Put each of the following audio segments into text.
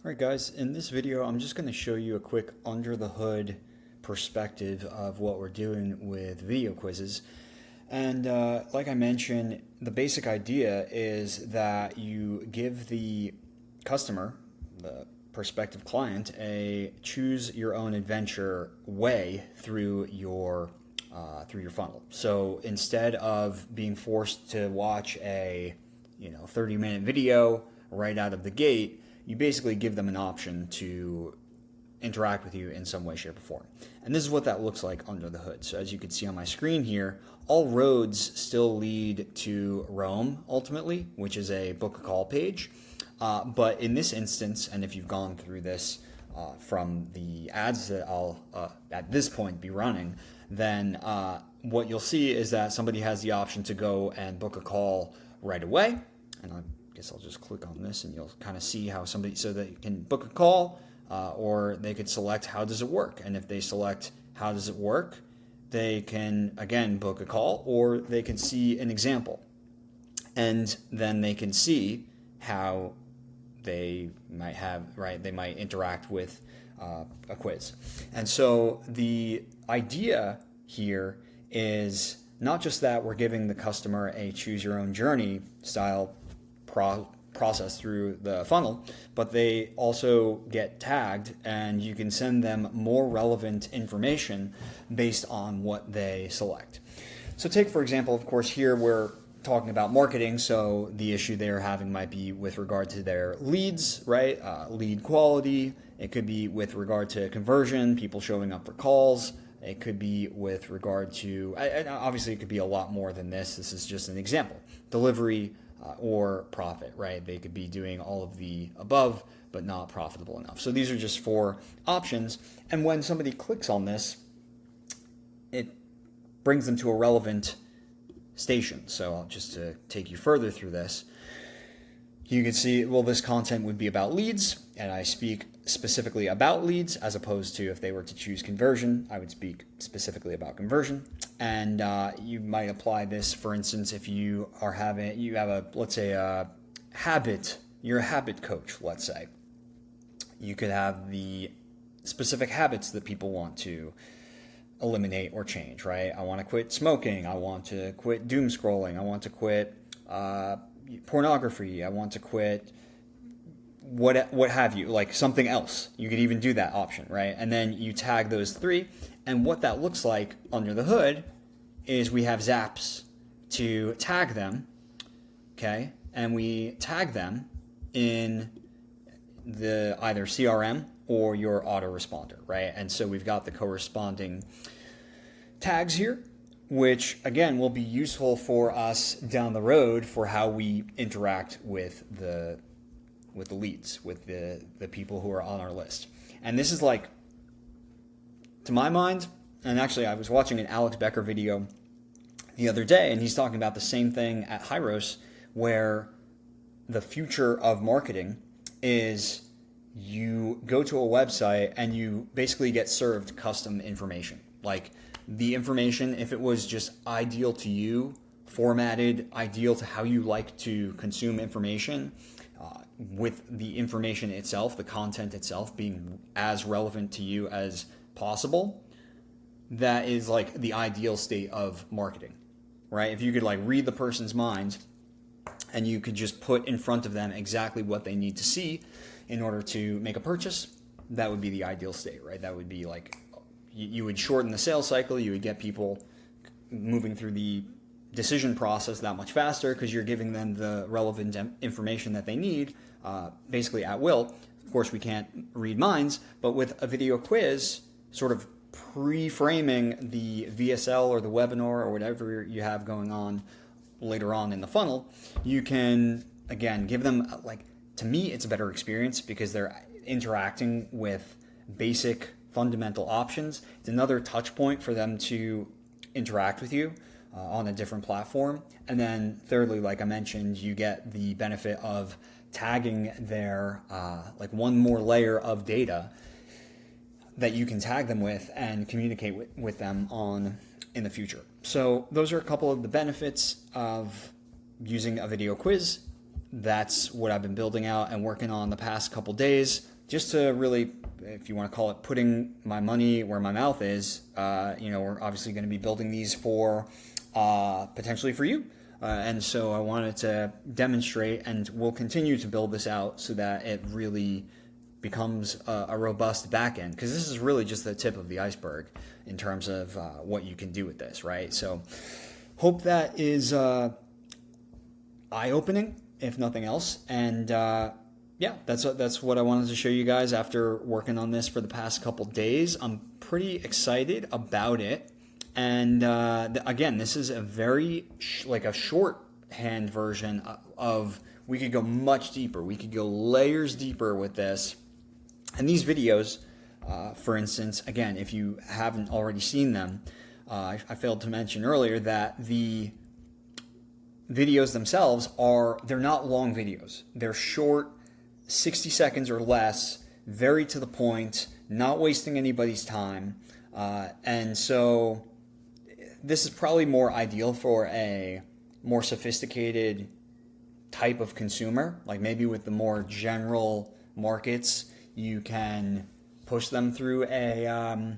Alright guys, in this video I'm just going to show you a quick under the hood perspective of what we're doing with video quizzes. And like I mentioned, the basic idea is that you give the customer, the prospective client, a choose your own adventure way through your funnel. So instead of being forced to watch a 30-minute video right out of the gate, you basically give them an option to interact with you in some way, shape, or form. And this is what that looks like under the hood. So as you can see on my screen here, all roads still lead to Rome ultimately, which is a book a call page. But in this instance, and if you've gone through this from the ads that I'll at this point be running, then what you'll see is that somebody has the option to go and book a call right away. And I guess I'll just click on this and you'll kind of see how somebody, so they can book a call or they could select how does it work. And if they select how does it work, they can again book a call, or they can see an example. And then they can see how they might they might interact with a quiz. And so the idea here is not just that we're giving the customer a choose your own journey style process through the funnel, but they also get tagged and you can send them more relevant information based on what they select. So take, for example, of course, here we're talking about marketing, so the issue they're having might be with regard to their leads, right? Lead quality. It could be with regard to conversion, people showing up for calls. It could be with regard to, obviously it could be a lot more than this. This is just an example. Delivery or profit, right? They could be doing all of the above, but not profitable enough. So these are just 4 options. And when somebody clicks on this, it brings them to a relevant station. So just to take you further through this, you can see, well, this content would be about leads, and I speak specifically about leads, as opposed to if they were to choose conversion, I would speak specifically about conversion. And you might apply this, for instance, if you have let's say a habit, you're a habit coach, let's say. You could have the specific habits that people want to eliminate or change, right? I want to quit smoking. I want to quit doom scrolling. I want to quit pornography. I want to quit what have you, like something else. You could even do that option, right? And then you tag those 3. And what that looks like under the hood is we have Zaps to tag them, okay? And we tag them in the either CRM or your autoresponder, right? And so we've got the corresponding tags here, which again will be useful for us down the road for how we interact with the leads, with the people who are on our list. And this is like, to my mind, and actually I was watching an Alex Becker video the other day, and he's talking about the same thing at Hyros, where the future of marketing is you go to a website and you basically get served custom information. Like the information, if it was just ideal to you, formatted, ideal to how you like to consume information, with the information itself, the content itself being as relevant to you as possible, that is like the ideal state of marketing, right? If you could like read the person's mind and you could just put in front of them exactly what they need to see in order to make a purchase, that would be the ideal state, right? That would be like, you would shorten the sales cycle, you would get people moving through the decision process that much faster because you're giving them the relevant information that they need, basically at will. Of course, we can't read minds, but with a video quiz, sort of pre-framing the VSL or the webinar or whatever you have going on later on in the funnel, you can, again, give them, like, to me, it's a better experience because they're interacting with basic fundamental options. It's another touch point for them to interact with you on a different platform. And then thirdly, like I mentioned, you get the benefit of tagging their like one more layer of data that you can tag them with and communicate with them on in the future. So those are a couple of the benefits of using a video quiz. That's what I've been building out and working on the past couple days. just to really, if you want to call it, putting my money where my mouth is, we're obviously going to be building these for potentially for you. And so I wanted to demonstrate, and we'll continue to build this out so that it really becomes a robust backend, because this is really just the tip of the iceberg in terms of what you can do with this, right? So hope that is eye-opening, if nothing else. And yeah, that's what I wanted to show you guys after working on this for the past couple days. I'm pretty excited about it. And again, this is a very like a shorthand version of, we could go much deeper. We could go layers deeper with this. And these videos, for instance, again, if you haven't already seen them, I failed to mention earlier that the videos themselves they're not long videos. They're short, 60 seconds or less, very to the point, not wasting anybody's time. And so this is probably more ideal for a more sophisticated type of consumer, like maybe with the more general markets, you can push them through a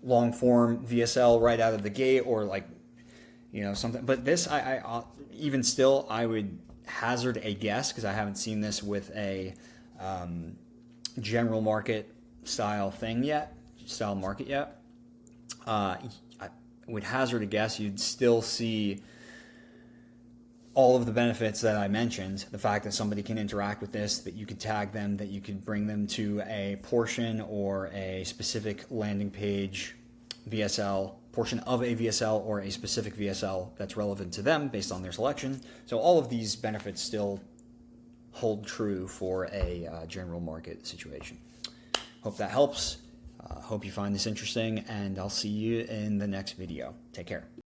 long form VSL right out of the gate, or like, something. But this, I even still, I would hazard a guess, because I haven't seen this with a general market style market yet. I would hazard a guess you'd still see all of the benefits that I mentioned. The fact that somebody can interact with this, that you could tag them, that you could bring them to a portion or a specific landing page VSL, portion of a VSL or a specific VSL that's relevant to them based on their selection. So all of these benefits still hold true for a general market situation. Hope that helps. Hope you find this interesting, and I'll see you in the next video. Take care.